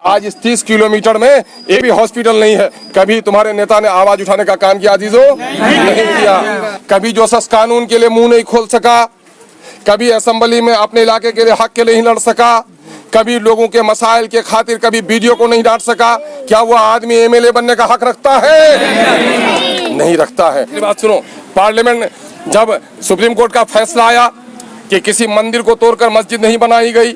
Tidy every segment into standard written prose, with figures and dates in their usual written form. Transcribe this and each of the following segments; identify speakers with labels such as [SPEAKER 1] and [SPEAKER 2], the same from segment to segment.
[SPEAKER 1] आज इस 30 किलोमीटर में एक भी हॉस्पिटल नहीं है। कभी तुम्हारे नेता ने आवाज उठाने का काम किया अजीजों? नहीं किया। कभी जोसेफ कानून के लिए मुंह नहीं खोल सका, कभी असेंबली में अपने इलाके के लिए हक के लिए नहीं लड़ सका, कभी लोगों के मसाइल के खातिर कभी वीडियो को नहीं डांट सका। क्या वो आदमी एमएलए बनने का हक रखता है? नहीं रखता है। बात सुनो, पार्लियामेंट जब सुप्रीम कोर्ट का फैसला आया कि किसी मंदिर को तोड़कर मस्जिद नहीं बनाई गई,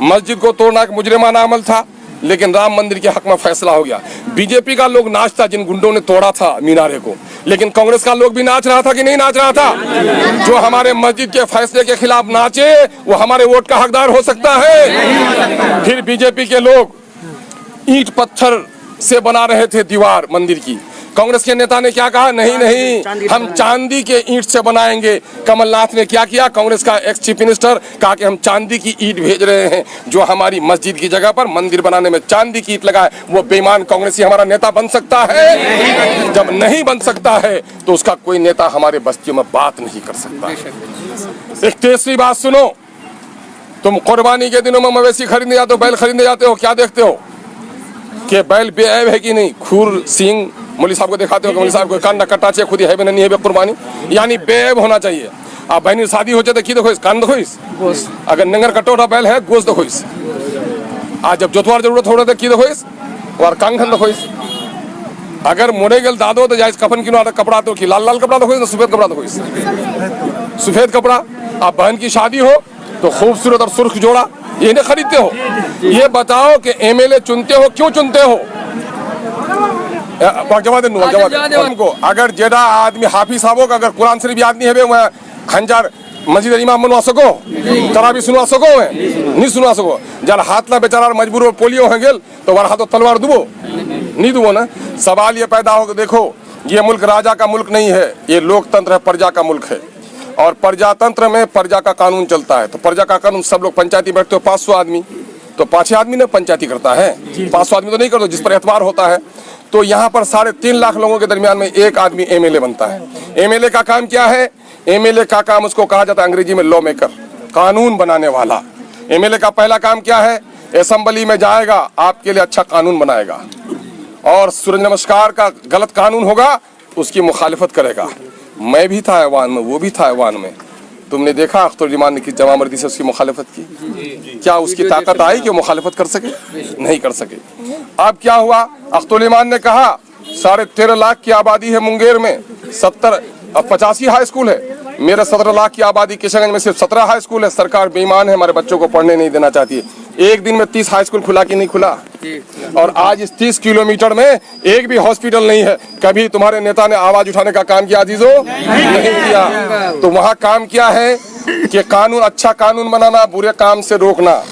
[SPEAKER 1] मस्जिद को तोड़ना एक मुजरिमाना अमल था, लेकिन राम मंदिर के हक में फैसला हो गया। बीजेपी का लोग नाचता जिन गुंडों ने तोड़ा था मीनारे को, लेकिन कांग्रेस का लोग भी नाच रहा था कि नहीं नाच रहा था? जो हमारे मस्जिद के फैसले के खिलाफ नाचे वो हमारे वोट का हकदार हो सकता है? फिर बीजेपी के लोग ईंट पत्थर से बना रहे थे दीवार मंदिर की। कांग्रेस के नेता ने क्या कहा? नहीं नहीं, हम चांदी के ईंट से बनाएंगे। कमलनाथ ने क्या किया? कांग्रेस का एक्स चीफ मिनिस्टर कहा कि हम चांदी की ईंट भेज रहे हैं। जो हमारी मस्जिद की जगह पर मंदिर बनाने में चांदी की ईंट लगाए, वो बेईमान कांग्रेसी हमारा नेता बन सकता है? जब नहीं बन सकता है तो उसका कोई नेता हमारे बस्तियों में बात नहीं कर सकता। एक तीसरी बात सुनो, तुम कुर्बानी के दिनों में मवेशी खरीदने जाते हो, बैल खरीदने जाते हो, क्या देखते हो कि बैल बेऐब है कि नहीं? खूर सींग मौलवी साहब को दिखाते हो कि मौलवी साहब को कान कट्टा चाहिए, खुद है नहीं है कुर्बानी, यानी बेऐब होना चाहिए। आप बहनी शादी हो जाए तो देखो कान देखो इस, अगर नंगर कटोरा बैल है गोश्त देखो इस, आज जब जोतवार जरूरत हो रहा देखो इस और कान खन देखो इस, अगर मोड़े गल दादो तो जाए कफन की कपड़ा तो लाल लाल कपड़ा देखो, सफेद कपड़ा देखो इस, सफेद कपड़ा। आप बहन की शादी हो तो खूबसूरत और सुर्ख जोड़ा ये नहीं खरीदते हो। ये बताओ कि एमएलए चुनते हो, क्यों चुनते हो? हमको अगर जेड़ा आदमी हाफिज साहब का अगर कुरान शरीफ याद नहीं है मैं खंजार मस्जिद इमाम बनवा सको, तरावी सुनवा सको, नहीं सुनवा सको। जल हाथ ला बेचारा मजबूर हो पोलियो हो गेल तो वार हाथों तलवार दुबो नहीं दुबो ना। सवाल ये पैदा हो, देखो ये मुल्क राजा का मुल्क नहीं है, ये लोकतंत्र है, प्रजा का मुल्क है। और प्रजातंत्र में प्रजा का कानून चलता है। तो प्रजा का कानून सब लोग पंचायती बैठते हो 500 आदमी, तो 5 आदमी ने पंचायती करता है, 500 आदमी तो नहीं करते जिस पर एतबार होता है। तो यहाँ पर 3.5 लाख लोगों के दरमियान में एक आदमी एमएलए बनता है। एमएलए का काम क्या है? एमएलए का काम उसको कहा जाता है अंग्रेजी में लॉ मेकर, कानून बनाने वाला। एमएलए का पहला काम क्या है? असेंबली में जाएगा, आपके लिए अच्छा कानून बनाएगा, और सूरज नमस्कार का गलत कानून होगा उसकी मुखालिफत करेगा। मैं भी था ऐवान में, वो भी था ऐवान में, तुमने देखा अख्तर ईमान ने किस जमामर्दी से उसकी मुखालिफत की। क्या उसकी ताकत आई कि मुखालिफत कर सके? नहीं कर सके। अब क्या हुआ? अख्तर ईमान ने कहा 13.5 लाख की आबादी है मुंगेर में, 85 हाई स्कूल है। मेरे 17 लाख की आबादी किशनगंज में सिर्फ 17 हाई स्कूल है। सरकार बेईमान है, हमारे बच्चों को पढ़ने नहीं देना चाहती है। एक दिन में 30 हाई स्कूल खुला कि नहीं खुला? और आज इस 30 किलोमीटर में एक भी हॉस्पिटल नहीं है। कभी तुम्हारे नेता ने आवाज उठाने का काम किया अजीजों? नहीं किया। तो वहाँ काम क्या है कि कानून, अच्छा कानून बनाना, बुरे काम से रोकना।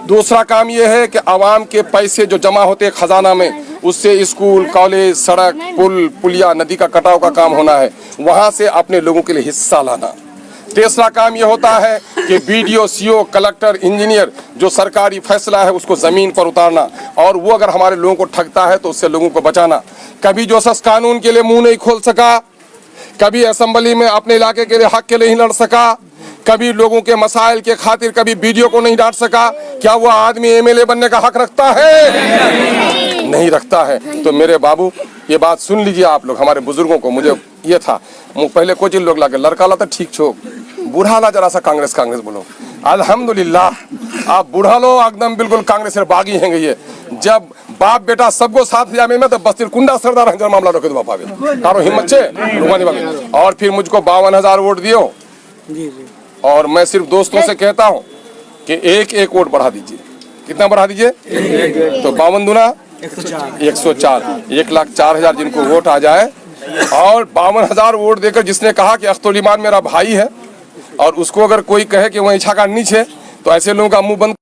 [SPEAKER 1] दूसरा काम यह है कि आवाम के पैसे जो जमा होते हैं खजाना में, उससे स्कूल, कॉलेज, सड़क, पुल, पुलिया, नदी का कटाव का काम होना है, वहां से अपने लोगों के लिए हिस्सा लाना। तीसरा काम यह होता है कि बीडीओ, सीओ, कलेक्टर, इंजीनियर जो सरकारी फैसला है उसको जमीन पर उतारना, और वो अगर हमारे लोगों को ठगता है तो उससे लोगों को बचाना। कभी जोसेफ कानून के लिए मुंह नहीं खोल सका, कभी असेंबली में अपने इलाके के लिए हक के लिए नहीं लड़ सका, कभी लोगों के मसाइल के खातिर कभी वीडियो को नहीं डांट सका। क्या वो आदमी एमएलए बनने का हक रखता है? नहीं रखता है। तो मेरे बाबू ये बात सुन लीजिए आप लोग, हमारे बुजुर्गों को। मुझे ये था पहले कुछ लोग लाके लड़का ला तो ठीक छो, बूढ़ा ला जरा सा कांग्रेस बोलो। अल्हम्दुलिल्लाह आप बूढ़ा लो एकदम बिल्कुल कांग्रेस से बागी हैं ये। जब बाप बेटा सबको साथ जाने में तो बस्ती कुंडा सरदार है मामला रोके दो बापा कारो हिम्मत से रुमानी बागी। और फिर मुझको 52,000 वोट दियो, और मैं सिर्फ दोस्तों से कहता हूँ कि एक वोट बढ़ा दीजिए। कितना बढ़ा दीजिए? तो 52 दूना 104, 1,04,000 जिनको वोट आ जाए। और 52,000 वोट देकर जिसने कहा कि अख्तर ईमान मेरा भाई है, और उसको अगर कोई कहे कि वह इच्छा का नीचे, तो ऐसे लोगों का मुंह बंद